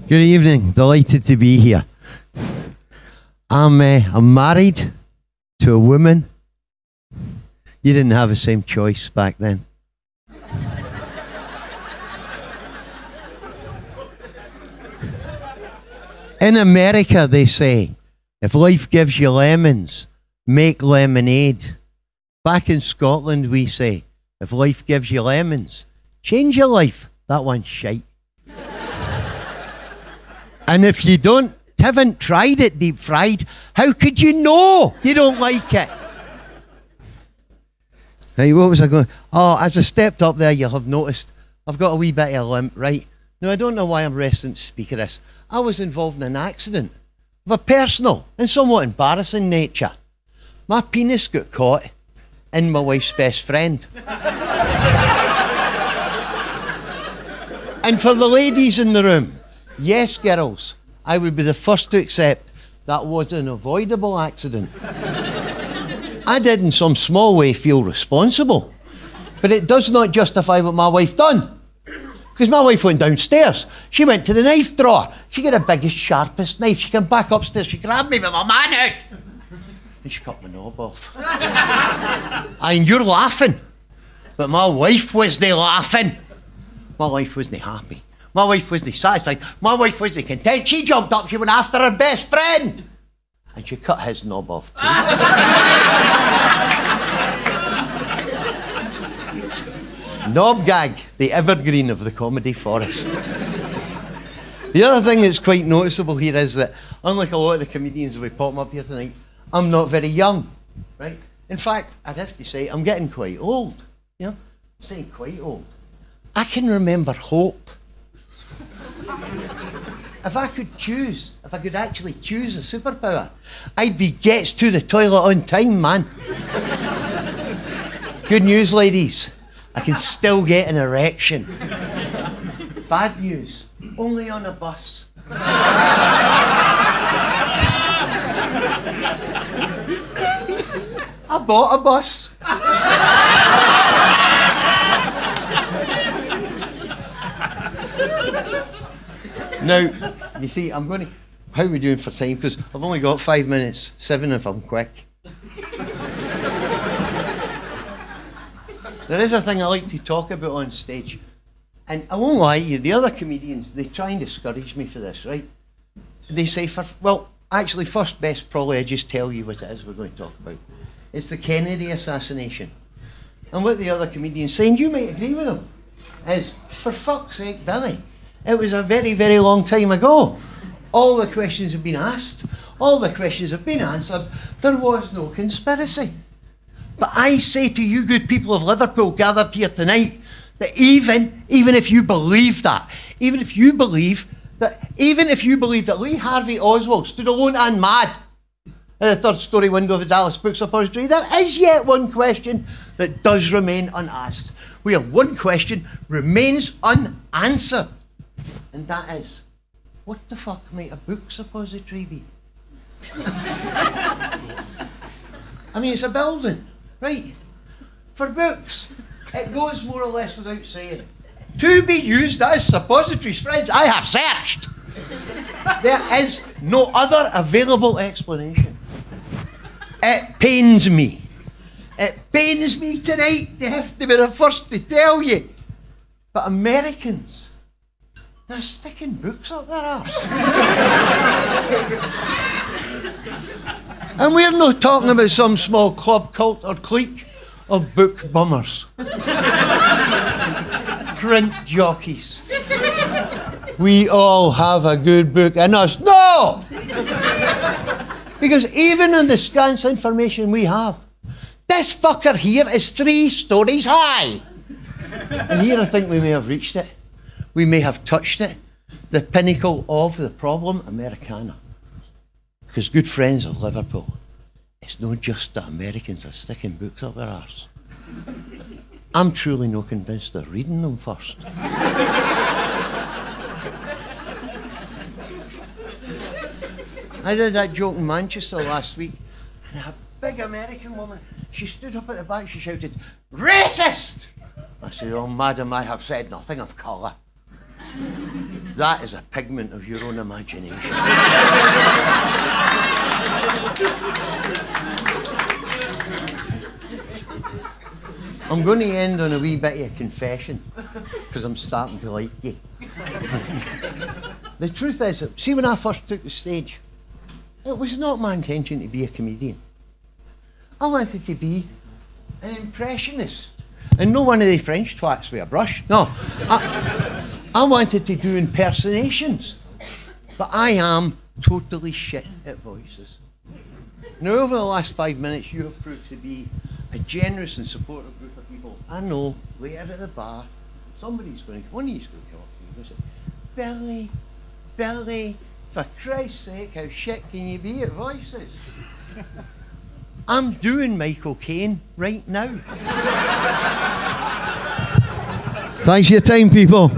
Good evening. Delighted to be here. I'm married to a woman. You didn't have the same choice back then. In America, they say, if life gives you lemons, make lemonade. Back in Scotland, we say, if life gives you lemons, change your life. That one's shite. And if you haven't tried it deep fried, how could you know you don't like it? Right, what was I going? Oh, as I stepped up there, you'll have noticed I've got a wee bit of a limp, right? Now, I don't know why I'm resting to speak of this. I was involved in an accident of a personal and somewhat embarrassing nature. My penis got caught in my wife's best friend. And for the ladies in the room, yes, girls, I would be the first to accept that was an avoidable accident. I did in some small way feel responsible, but it does not justify what my wife done. Because my wife went downstairs. She went to the knife drawer. She got the biggest, sharpest knife. She came back upstairs. She grabbed me with my manhood. And she cut my knob off. And you're laughing. But my wife wasn't laughing. My wife wasn't happy. My wife wasn't satisfied. My wife wasn't content. She jumped up. She went after her best friend. And she cut his knob off too. Knob gag, the evergreen of the comedy forest. The other thing that's quite noticeable here is that, unlike a lot of the comedians who we pop up here tonight, I'm not very young, right? In fact, I'd have to say I'm getting quite old. You know, I'm saying quite old. I can remember hope. If I could actually choose a superpower, I'd be gets to the toilet on time, man. Good news, ladies. I can still get an erection. Bad news, only on a bus. I bought a bus. Now, you see, how are we doing for time? Because I've only got 5 minutes, 7 if I'm quick. There is a thing I like to talk about on stage. And I won't lie to you, the other comedians, they try and discourage me for this, right? They say, first best probably I just tell you what it is we're going to talk about. It's the Kennedy assassination. And what the other comedians say, and you might agree with them, is, for fuck's sake, Billy, it was a very, very long time ago. All the questions have been asked. All the questions have been answered. There was no conspiracy. But I say to you good people of Liverpool gathered here tonight, that even if you believe that, even if you believe that Lee Harvey Oswald stood alone and mad at the third-storey window of the Dallas Book Suppository, there is yet one question that does remain unasked. We have one question remains unanswered. And that is, what the fuck might a book suppository be? I mean, it's a building, right? For books. It goes more or less without saying. To be used as suppositories, friends, I have searched. There is no other available explanation. It pains me. It pains me tonight to have to be the first to tell you. But Americans, they're sticking books up their arse. And we're not talking about some small club, cult or clique of book bummers. Print jockeys. We all have a good book in us. No! Because even on the scant information we have, this fucker here is 3 stories high. And here I think we may have reached it. We may have touched it. The pinnacle of the problem Americana. Because good friends of Liverpool, it's not just that Americans are sticking books up their arse. I'm truly not convinced they're reading them first. I did that joke in Manchester last week, and a big American woman, she stood up at the back, she shouted, "Racist!" I said, "Oh, madam, I have said nothing of colour." That is a pigment of your own imagination. I'm going to end on a wee bit of a confession, because I'm starting to like you. The truth is, see, when I first took the stage, it was not my intention to be a comedian. I wanted to be an impressionist. And no one of the French twats with a brush. No. I wanted to do impersonations. But I am totally shit at voices. Now, over the last 5 minutes, you have proved to be a generous and supportive group of people. I know, later at the bar, somebody's going to, one of you's going to come up to you and say, Billy, for Christ's sake, how shit can you be at voices? I'm doing Michael Caine right now. Thanks for your time, people.